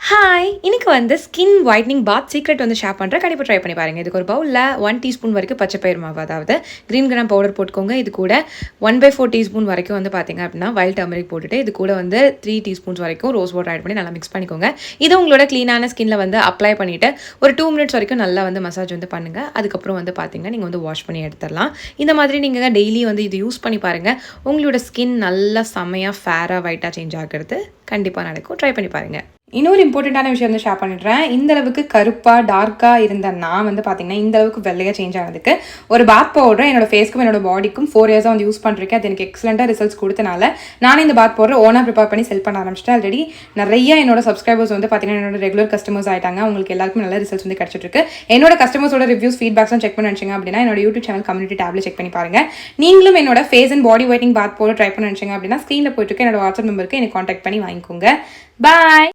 Hi! இன்னைக்கு வந்து skin whitening பாத் secret வந்து ஷேர் பண்ணுறேன். கண்டிப்பாக ட்ரை பண்ணி பாருங்கள். இதுக்கு ஒரு பவுலில் 1 டீஸ்பூன் வரைக்கும் பச்சை பயிர் மாவு, அதாவது கிரீன் கிராம் பவுடர் போட்டுக்கோங்க. இது கூட 1/4 டீஸ்பூன் வரைக்கும் வந்து பார்த்தீங்க அப்படின்னா வைல்ட் டர்மரிக் போட்டுட்டு, இது கூட வந்து 3 டீஸ்பூன்ஸ் வரைக்கும் ரோஸ் வாட்டர் ஆட் பண்ணி நல்லா மிக்ஸ் பண்ணிக்கோங்க. இது உங்களோட க்ளீனான ஸ்கின்ல வந்து அப்ளை பண்ணிவிட்டு ஒரு 2 மினிட்ஸ் வரைக்கும் நல்லா வந்து மசாஜ் வந்து பண்ணுங்கள். அதுக்கப்புறம் வந்து பார்த்தீங்கன்னா நீங்கள் வந்து வாஷ் பண்ணி எடுத்துடலாம். இந்த மாதிரி நீங்கள் டெய்லி வந்து இது யூஸ் பண்ணி பாருங்கள். உங்களோட ஸ்கின் நல்லா செம்மையாக ஃபேராக ஒயிட்டாக சேஞ்ச் ஆகிறது கண்டிப்பாக நடக்கும். ட்ரை பண்ணி பாருங்கள். இன்னொரு இம்பார்ட்டண்ட்டான விஷயம் வந்து ஷேர் பண்ணிடுறேன். இந்த அளவுக்கு கருப்பாக டார்க்காக இருந்த நான் வந்து பார்த்தீங்கன்னா இந்த அளவுக்கு வெள்ளையாக சேஞ்ச் ஆனதுக்கு ஒரு பாத் பவுடர் என்னோட ஃபேஸ்க்கும் என்னோட பாடிக்கும் 4 இயர்ஸாக வந்து யூஸ் பண்ணிருக்கேன். அது எனக்கு எக்ஸலண்ட்டாக ரிசல்ட்ஸ் கொடுத்தனால நானே இந்த பாத் பவுடர் ஓனாக ப்ரிப்பேர் பண்ணி செல் பண்ண ஆரம்பிச்சிட்டேன். ஆல்ரெடி நிறைய என்னோட சப்ஸ்கிரைபர்ஸ் வந்து பார்த்தீங்கன்னா என்னோட ரெகுலர் கஸ்டமர்ஸ் ஆயிட்டாங்க. உங்களுக்கு எல்லாருக்கும் நல்ல ரிசல்ட்ஸ் வந்து கிடைச்சிட்டு இருக்கு. என்னோட கஸ்டமர்ஸோட ரிவ்யூஸ் ஃபீட்பேக்ஸ்லாம் செக் பண்ணி நினச்சிங்க அப்படின்னா என்னோட யூடியூப் சேனல் கம்யூனிட்டி டேப்ல செக் பண்ணி பாருங்க. நீங்களும் என்னோட face and body whitening bath powder try பண்ணி நினச்சிங்க அப்படின்னா ஸ்க்ரீனில் போயிட்டு என்னோட வாட்ஸ்அப் நம்பருக்கு எனக்கு கான்டாக்ட் பண்ணி வாங்கிக்கோங்க. பாய்.